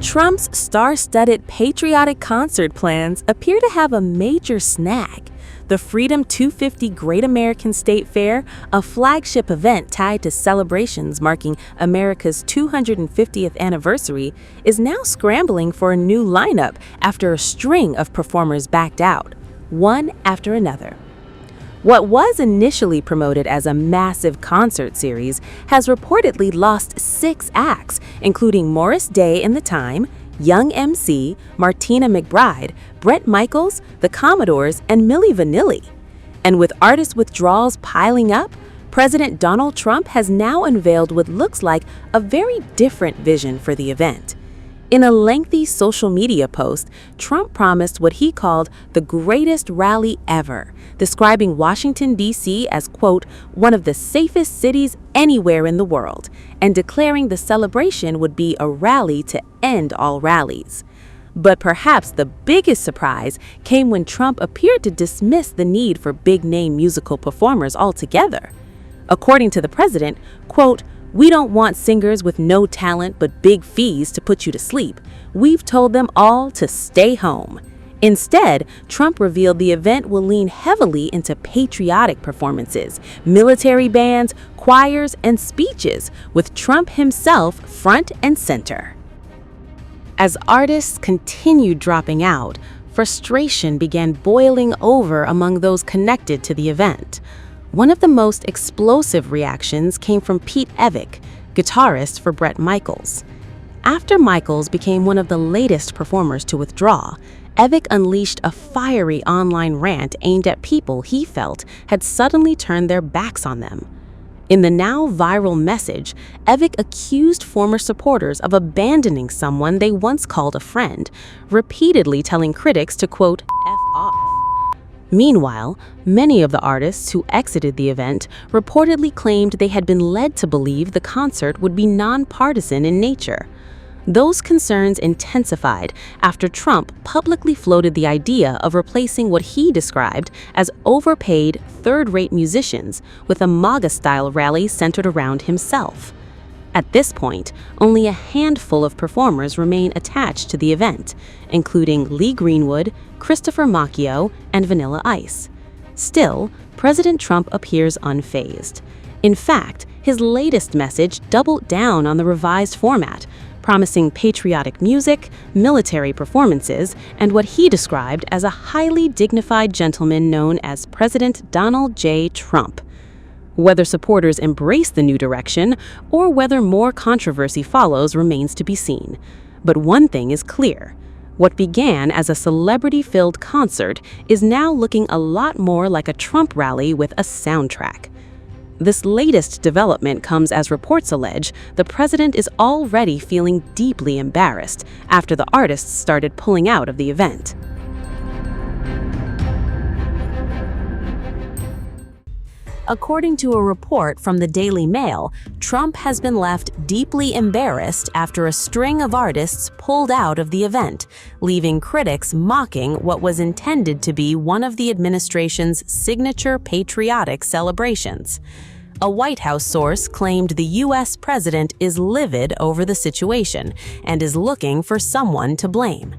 Trump's star-studded patriotic concert plans appear to have a major snag. The Freedom 250 Great American State Fair, a flagship event tied to celebrations marking America's 250th anniversary, is now scrambling for a new lineup after a string of performers backed out, one after another. What was initially promoted as a massive concert series has reportedly lost 6 acts, including Morris Day and the Time, Young MC, Martina McBride, Bret Michaels, the Commodores, and Milli Vanilli. And with artist withdrawals piling up, President Donald Trump has now unveiled what looks like a very different vision for the event. In a lengthy social media post, Trump promised what he called the greatest rally ever, describing Washington, D.C. as, quote, one of the safest cities anywhere in the world, and declaring the celebration would be a rally to end all rallies. But perhaps the biggest surprise came when Trump appeared to dismiss the need for big-name musical performers altogether. According to the president, quote, we don't want singers with no talent but big fees to put you to sleep. We've told them all to stay home. Instead, Trump revealed the event will lean heavily into patriotic performances, military bands, choirs, and speeches, with Trump himself front and center. As artists continued dropping out, frustration began boiling over among those connected to the event. One of the most explosive reactions came from Pete Evick, guitarist for Bret Michaels. After Michaels became one of the latest performers to withdraw, Evick unleashed a fiery online rant aimed at people he felt had suddenly turned their backs on them. In the now viral message, Evick accused former supporters of abandoning someone they once called a friend, repeatedly telling critics to, quote, F off. Meanwhile, many of the artists who exited the event reportedly claimed they had been led to believe the concert would be nonpartisan in nature. Those concerns intensified after Trump publicly floated the idea of replacing what he described as overpaid, third-rate musicians with a MAGA-style rally centered around himself. At this point, only a handful of performers remain attached to the event, including Lee Greenwood, Christopher Macchio, and Vanilla Ice. Still, President Trump appears unfazed. In fact, his latest message doubled down on the revised format, promising patriotic music, military performances, and what he described as a highly dignified gentleman known as President Donald J. Trump. Whether supporters embrace the new direction or whether more controversy follows remains to be seen. But one thing is clear. What began as a celebrity-filled concert is now looking a lot more like a Trump rally with a soundtrack. This latest development comes as reports allege the president is already feeling deeply embarrassed after the artists started pulling out of the event. According to a report from the Daily Mail, Trump has been left deeply embarrassed after a string of artists pulled out of the event, leaving critics mocking what was intended to be one of the administration's signature patriotic celebrations. A White House source claimed the U.S. president is livid over the situation and is looking for someone to blame.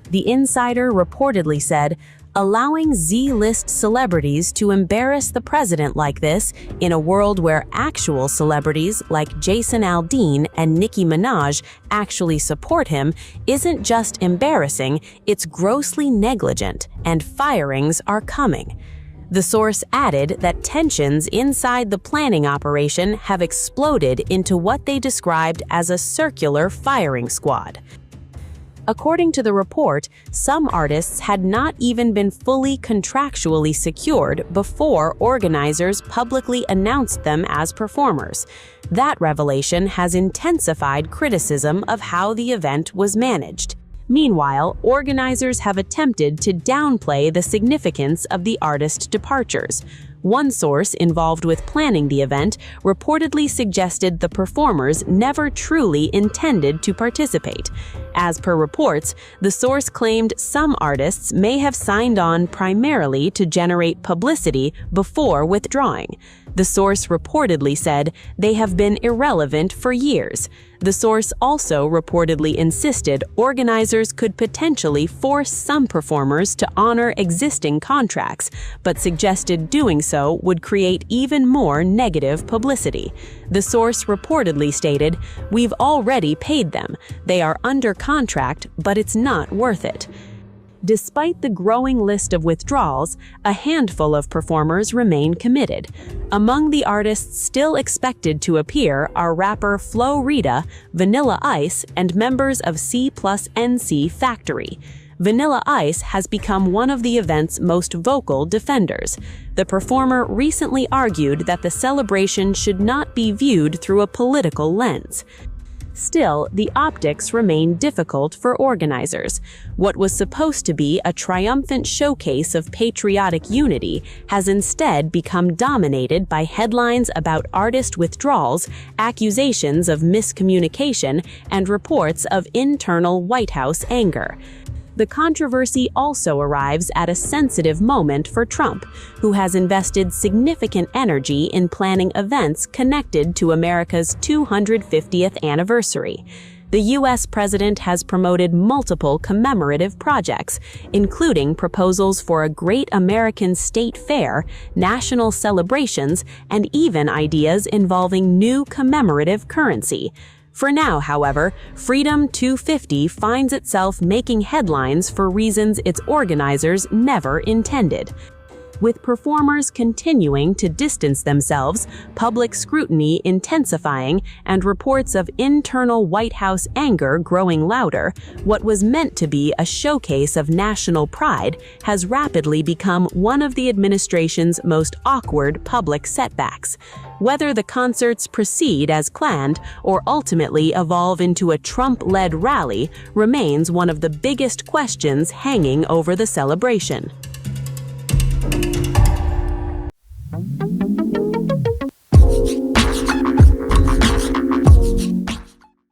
The insider reportedly said, allowing Z-list celebrities to embarrass the president like this in a world where actual celebrities like Jason Aldean and Nicki Minaj actually support him isn't just embarrassing, it's grossly negligent, and firings are coming. The source added that tensions inside the planning operation have exploded into what they described as a circular firing squad. According to the report, some artists had not even been fully contractually secured before organizers publicly announced them as performers. That revelation has intensified criticism of how the event was managed. Meanwhile, organizers have attempted to downplay the significance of the artist departures. One source involved with planning the event reportedly suggested the performers never truly intended to participate. As per reports, the source claimed some artists may have signed on primarily to generate publicity before withdrawing. The source reportedly said they have been irrelevant for years. The source also reportedly insisted organizers could potentially force some performers to honor existing contracts, but suggested doing so would create even more negative publicity. The source reportedly stated, "We've already paid them. They are under contract, but it's not worth it." Despite the growing list of withdrawals, a handful of performers remain committed. Among the artists still expected to appear are rapper Flo Rida, Vanilla Ice, and members of C+NC Factory. Vanilla Ice has become one of the event's most vocal defenders. The performer recently argued that the celebration should not be viewed through a political lens. Still, the optics remain difficult for organizers. What was supposed to be a triumphant showcase of patriotic unity has instead become dominated by headlines about artist withdrawals, accusations of miscommunication, and reports of internal White House anger. The controversy also arrives at a sensitive moment for Trump, who has invested significant energy in planning events connected to America's 250th anniversary. The U.S. president has promoted multiple commemorative projects, including proposals for a great American state fair, national celebrations, and even ideas involving new commemorative currency. For now, however, Freedom 250 finds itself making headlines for reasons its organizers never intended. With performers continuing to distance themselves, public scrutiny intensifying, and reports of internal White House anger growing louder, what was meant to be a showcase of national pride has rapidly become one of the administration's most awkward public setbacks. Whether the concerts proceed as planned or ultimately evolve into a Trump-led rally remains one of the biggest questions hanging over the celebration.